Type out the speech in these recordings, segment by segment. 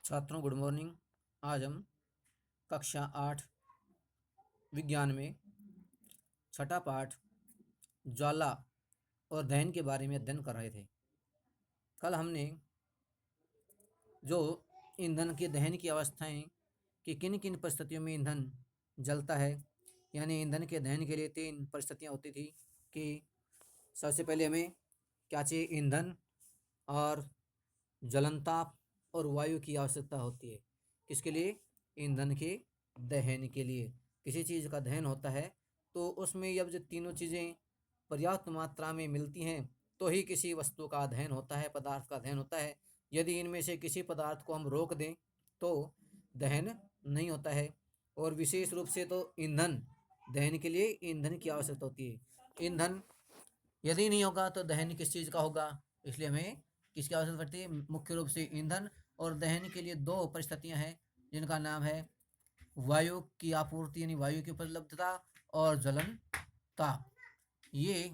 छात्रों good morning. आज हम कक्षा 8 विज्ञान में छठा पाठ ज्वाला और दहन के बारे में अध्ययन कर रहे थे। कल हमने जो ईंधन के दहन की अवस्थाएं कि किन किन परिस्थितियों में ईंधन जलता है, यानी ईंधन के दहन के लिए 3 परिस्थितियां होती थी कि सबसे पहले हमें क्या चाहिए, ईंधन और ज्वलनताप और वायु की आवश्यकता होती है। किसके लिए? ईंधन के दहन के लिए। किसी चीज़ का दहन होता है तो उसमें जब जो तीनों चीज़ें पर्याप्त मात्रा में मिलती हैं तो ही किसी वस्तु का दहन होता है, पदार्थ का दहन होता है। यदि इनमें से किसी पदार्थ को हम रोक दें तो दहन नहीं होता है। और विशेष रूप से तो ईंधन दहन के लिए ईंधन की आवश्यकता होती है। ईंधन यदि नहीं होगा तो दहन किस चीज़ का होगा, इसलिए हमें किसकी आवश्यकता पड़ती है? मुख्य रूप से ईंधन। और दहन के लिए 2 परिस्थितियां हैं जिनका नाम है वायु की आपूर्ति यानी वायु की उपलब्धता और ज्वलन ताप। ये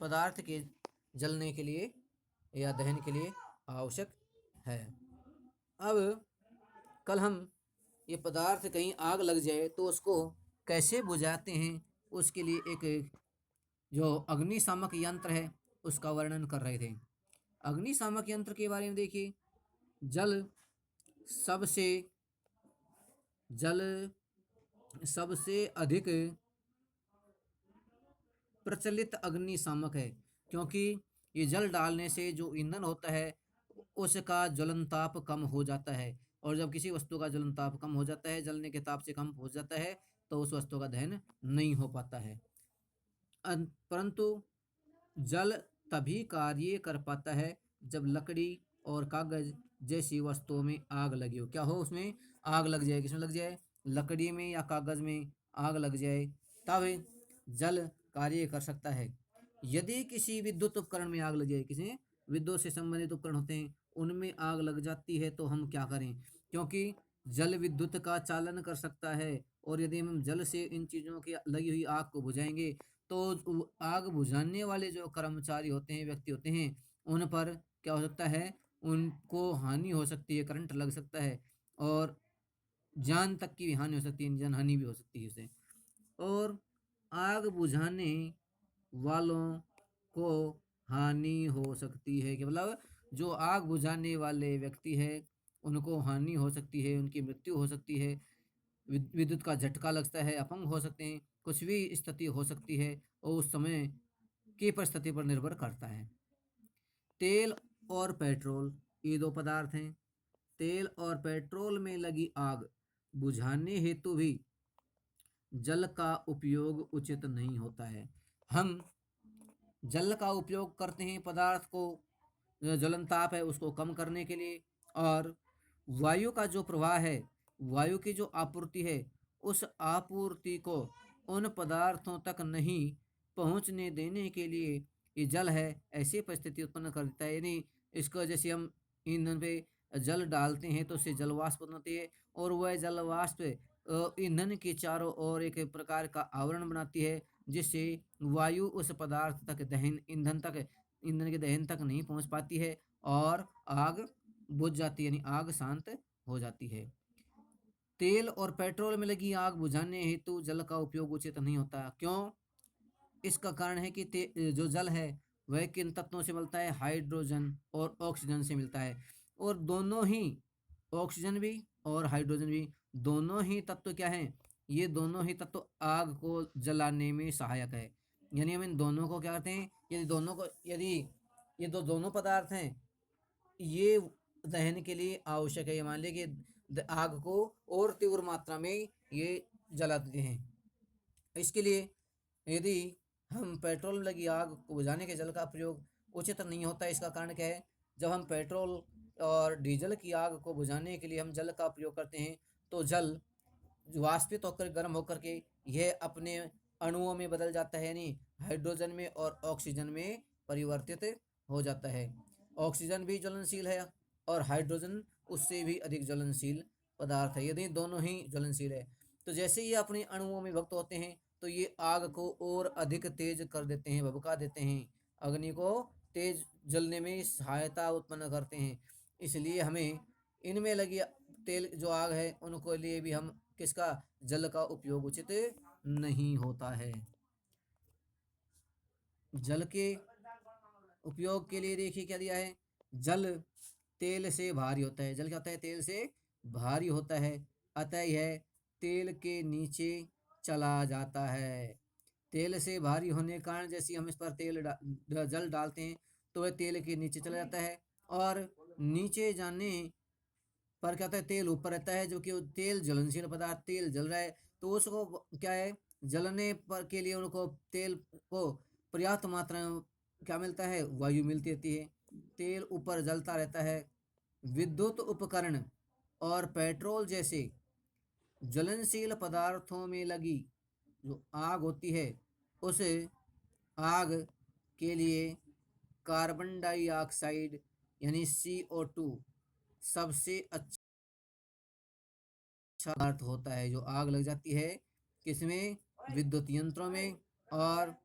पदार्थ के जलने के लिए या दहन के लिए आवश्यक है। अब कल हम ये पदार्थ कहीं आग लग जाए तो उसको कैसे बुझाते हैं, उसके लिए एक जो अग्निशामक यंत्र है उसका वर्णन कर रहे थे। अग्निशामक यंत्र के बारे में देखिए, जल सबसे जल सबसे अधिक प्रचलित अग्निशामक है, क्योंकि ये जल डालने से जो ईंधन होता है उसका ज्वलन ताप कम हो जाता है। और जब किसी वस्तु का ज्वलन ताप कम हो जाता है, जलने के ताप से कम हो जाता है, तो उस वस्तु का दहन नहीं हो पाता है। परंतु जल तभी कार्य कर पाता है जब लकड़ी और कागज जैसी वस्तुओं में आग लगी हो। क्या हो? उसमें आग लग जाए। किसमें लग जाए? लकड़ी में या कागज में आग लग जाए, तब जल कार्य कर सकता है। यदि किसी विद्युत उपकरण में आग लग जाए, किसी विद्युत से संबंधित उपकरण होते हैं उनमें आग लग जाती है, तो हम क्या करें? क्योंकि जल विद्युत का चालन कर सकता है, और यदि हम जल से इन चीज़ों की लगी हुई आग को बुझाएंगे तो आग बुझाने वाले जो कर्मचारी होते हैं, व्यक्ति होते हैं, उन पर क्या हो सकता है? उनको हानि हो सकती है, करंट लग सकता है, और जान तक की भी हानि हो सकती है, जान हानि भी हो सकती है उसे। और आग बुझाने वालों को हानि हो सकती है कि मतलब जो आग बुझाने वाले व्यक्ति है उनको हानि हो सकती है, उनकी मृत्यु हो सकती है, विद्युत का झटका लगता है, अपंग हो सकते हैं, कुछ भी स्थिति हो सकती है, और उस समय की परिस्थिति पर निर्भर करता है। तेल और पेट्रोल, ये 2 पदार्थ हैं। तेल और पेट्रोल में लगी आग बुझाने हेतु भी जल का उपयोग उचित नहीं होता है। हम जल का उपयोग करते हैं पदार्थ को, ज्वलन ताप है उसको कम करने के लिए, और वायु का जो प्रवाह है, वायु की जो आपूर्ति है, उस आपूर्ति को उन पदार्थों तक नहीं पहुंचने देने के लिए ये जल है ऐसी परिस्थिति उत्पन्न कर देता है। यानी इसको जैसे हम ईंधन पे जल डालते हैं तो उससे जल वाष्प उत्पन्न होती है, और वह जल वाष्प ईंधन के चारों ओर एक प्रकार का आवरण बनाती है, जिससे वायु उस पदार्थ तक दहन ईंधन के दहन तक नहीं पहुंच पाती है, और आग बुझ जाती है, यानी आग शांत हो जाती है। तेल और पेट्रोल में लगी आग बुझाने हेतु जल का उपयोग उचित नहीं होता। क्यों? इसका कारण है कि जो जल है वह किन तत्वों से मिलता है? हाइड्रोजन और ऑक्सीजन से मिलता है। और दोनों ही, ऑक्सीजन भी और हाइड्रोजन भी, दोनों ही तत्व क्या हैं? ये दोनों ही तत्व आग को जलाने में सहायक है। यानी हम इन दोनों को क्या करते हैं? यदि ये दोनों पदार्थ हैं, ये दहन के लिए आवश्यक है। ये मान लीजिए कि आग को और तीव्र मात्रा में ये जलाते हैं। इसके लिए यदि हम पेट्रोल में लगी आग को बुझाने के जल का प्रयोग उचित नहीं होता है। इसका कारण क्या है? जब हम पेट्रोल और डीजल की आग को बुझाने के लिए हम जल का प्रयोग करते हैं तो जल वाष्पित होकर गर्म होकर के यह अपने अणुओं में बदल जाता है, यानी हाइड्रोजन में और ऑक्सीजन में परिवर्तित हो जाता है। ऑक्सीजन भी ज्वलनशील है और हाइड्रोजन उससे भी अधिक ज्वलनशील पदार्थ है, यदि दोनों ही ज्वलनशील है। तो जैसे ये अपने अणुओं में विभक्त होते हैं तो ये आग को और अधिक तेज कर देते हैं, भभका देते हैं, अग्नि को तेज जलने में सहायता उत्पन्न करते हैं। इसलिए हमें इनमें लगी तेल जो आग है उनको लिए भी हम किसका जल का उपयोग उचित नहीं होता है। जल के उपयोग के लिए देखिए क्या दिया है, जल तेल से भारी होता है। जल क्या होता है, तेल से भारी होता है, अतः यह तेल के नीचे चला जाता है। तेल से भारी होने के कारण जैसे हम इस पर जल डालते हैं तो वह तेल के नीचे चला जाता है, और नीचे जाने पर क्या होता है, तेल ऊपर रहता है। जो कि तेल ज्वलनशील पदार्थ, तेल जल रहा है तो उसको क्या है, जलने पर के लिए उनको तेल को पर्याप्त मात्रा में क्या मिलता है, वायु मिलती रहती है। तेल ऊपर जलता रहता है। विद्युत उपकरण और पेट्रोल जैसे ज्वलनशील पदार्थों में लगी जो आग होती है, उस आग के लिए कार्बन डाइऑक्साइड यानी CO2 सबसे अच्छा पदार्थ होता है। जो आग लग जाती है किसमें, विद्युत यंत्रों में, और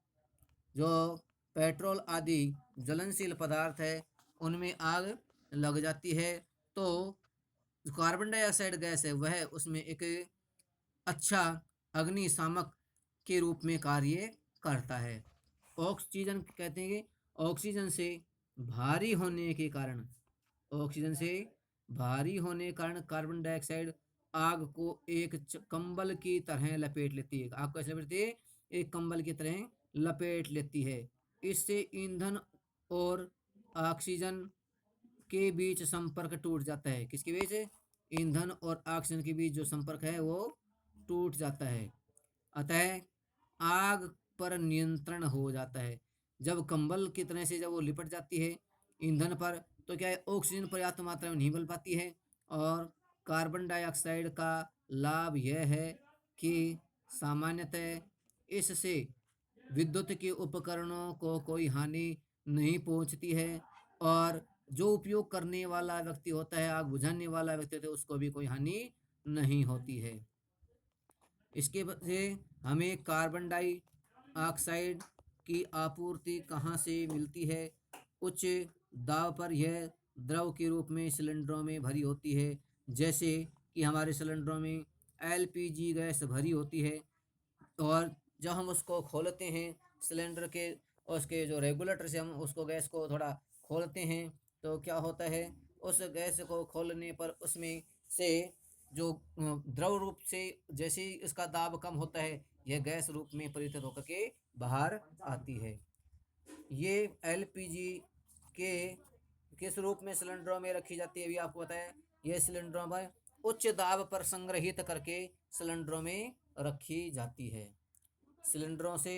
जो पेट्रोल आदि ज्वलनशील पदार्थ है उनमें आग लग जाती है, तो जो कार्बन डाइऑक्साइड गैस है वह उसमें एक अच्छा अग्निशामक के रूप में कार्य करता है। ऑक्सीजन कहते हैं कि ऑक्सीजन से भारी होने के कारण, ऑक्सीजन से भारी होने के कारण कार्बन डाइऑक्साइड आग को एक कंबल की तरह लपेट लेती है। आग को कैसे लपेटती है, एक कंबल की तरह लपेट लेती है। इससे ईंधन और ऑक्सीजन के बीच संपर्क टूट जाता है। किसके बीच, ईंधन और ऑक्सीजन के बीच जो संपर्क है वो टूट जाता है, अतः आग पर नियंत्रण हो जाता है। जब कंबल की तरह से जब वो लिपट जाती है ईंधन पर, तो क्या है, ऑक्सीजन पर्याप्त मात्रा में नहीं मिल पाती है, और कार्बन डाइऑक्साइड का लाभ यह है कि सामान्यतः इससे विद्युत के उपकरणों को कोई हानि नहीं पहुंचती है, और जो उपयोग करने वाला व्यक्ति होता है, आग बुझाने वाला व्यक्ति होता है, उसको भी कोई हानि नहीं होती है। इसके से हमें कार्बन डाइऑक्साइड की आपूर्ति कहाँ से मिलती है, उच्च दाब पर यह द्रव के रूप में सिलेंडरों में भरी होती है। जैसे कि हमारे सिलेंडरों में LPG गैस भरी होती है, और जब हम उसको खोलते हैं सिलेंडर के, उसके जो रेगुलेटर से हम उसको गैस को थोड़ा खोलते हैं, तो क्या होता है, उस गैस को खोलने पर उसमें से जो द्रव रूप से जैसे ही इसका दाब कम होता है, यह गैस रूप में परिवर्तित होकर के बाहर आती है। ये LPG के किस रूप में सिलेंडरों में रखी जाती है, अभी आपको बताया। ये सिलेंडरों में उच्च दाब पर संग्रहित करके सिलेंडरों में रखी जाती है। सिलेंडरों से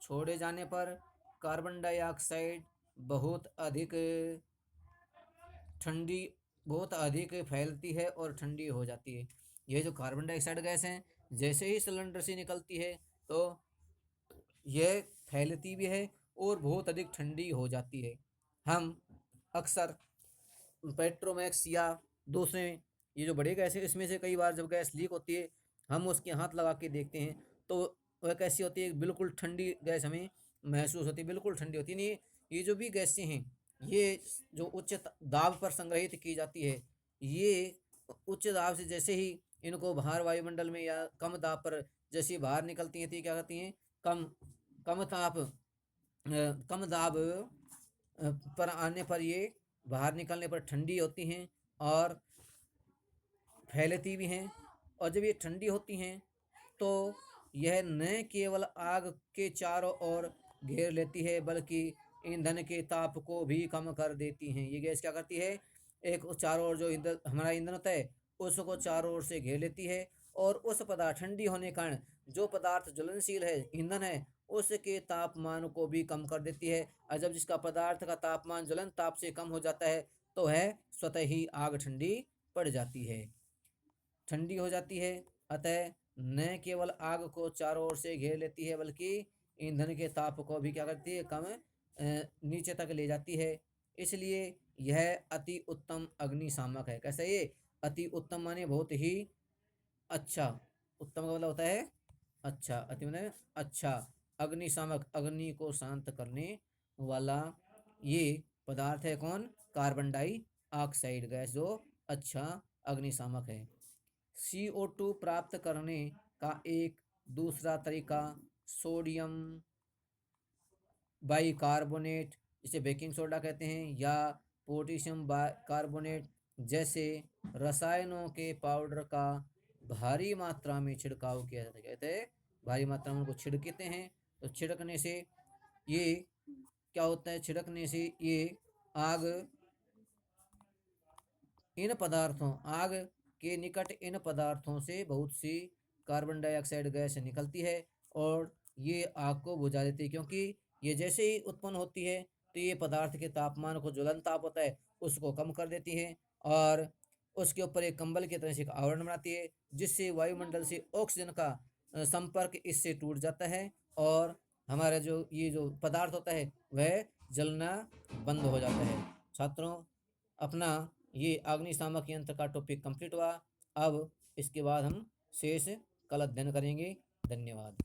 छोड़े जाने पर कार्बन डाइऑक्साइड बहुत अधिक ठंडी बहुत अधिक फैलती है और ठंडी हो जाती है। यह जो कार्बन डाइऑक्साइड गैस है, जैसे ही सिलेंडर से निकलती है तो यह फैलती भी है और बहुत अधिक ठंडी हो जाती है। हम अक्सर पेट्रोमैक्स या दूसरे ये जो बड़े गैस है, इसमें से कई बार जब गैस लीक होती है, हम उसके हाथ लगा के देखते हैं तो वह कैसी होती है, बिल्कुल ठंडी गैस हमें महसूस होती है, बिल्कुल ठंडी होती है। नहीं, ये जो भी गैसें हैं, ये जो उच्च दाब पर संग्रहित की जाती है, ये उच्च दाब से जैसे ही इनको बाहर वायुमंडल में या कम दाब पर जैसे ही बाहर निकलती हैं, तो ये क्या करती हैं, कम कम ताप कम दाब पर आने पर ये बाहर निकलने पर ठंडी होती हैं और फैलती भी हैं। और जब ये ठंडी होती हैं तो यह न केवल आग के चारों ओर घेर लेती है, बल्कि ईंधन के ताप को भी कम कर देती हैं। ये गैस क्या करती है, एक चारों ओर जो ईंधन हमारा ईंधन होता है उसको चारों ओर से घेर लेती है, और उस पदार्थ ठंडी होने के कारण जो पदार्थ ज्वलनशील है, ईंधन है, उसके तापमान को भी कम कर देती है। और जब जिसका पदार्थ का तापमान ज्वलन ताप से कम हो जाता है तो है स्वतः ही आग ठंडी पड़ जाती है, ठंडी हो जाती है। अतः न केवल आग को चारों ओर से घेर लेती है, बल्कि ईंधन के ताप को भी क्या करती है, कम नीचे तक ले जाती है। इसलिए यह अति उत्तम अग्निशामक है। कैसा ये, अति उत्तम माने बहुत ही अच्छा, उत्तम का मतलब होता है अच्छा, अति माने अच्छा, अग्निशामक अग्नि को शांत करने वाला ये पदार्थ है कौन, कार्बन डाइऑक्साइड गैस, जो अच्छा अग्निशामक है। CO2 प्राप्त करने का एक दूसरा तरीका सोडियम बाइकार्बोनेट, इसे बेकिंग सोडा कहते हैं, या पोटेशियम कार्बोनेट जैसे रसायनों के पाउडर का भारी मात्रा में छिड़काव किया जाता है। कहते हैं भारी मात्रा में उनको छिड़कते हैं, तो छिड़कने से ये क्या होता है, छिड़कने से ये आग इन पदार्थों आग के निकट इन पदार्थों से बहुत सी कार्बन डाइऑक्साइड गैस निकलती है और ये आग को बुझा देती है, क्योंकि ये जैसे ही उत्पन्न होती है तो ये पदार्थ के तापमान को, ज्वलन ताप होता है, उसको कम कर देती है और उसके ऊपर एक कंबल की तरह से एक आवरण बनाती है, जिससे वायुमंडल से ऑक्सीजन का संपर्क इससे टूट जाता है और हमारा जो ये जो पदार्थ होता है वह जलना बंद हो जाता है। छात्रों, अपना ये अग्निशामक यंत्र का टॉपिक कंप्लीट हुआ। अब इसके बाद हम शेष कल अध्ययन करेंगे। धन्यवाद।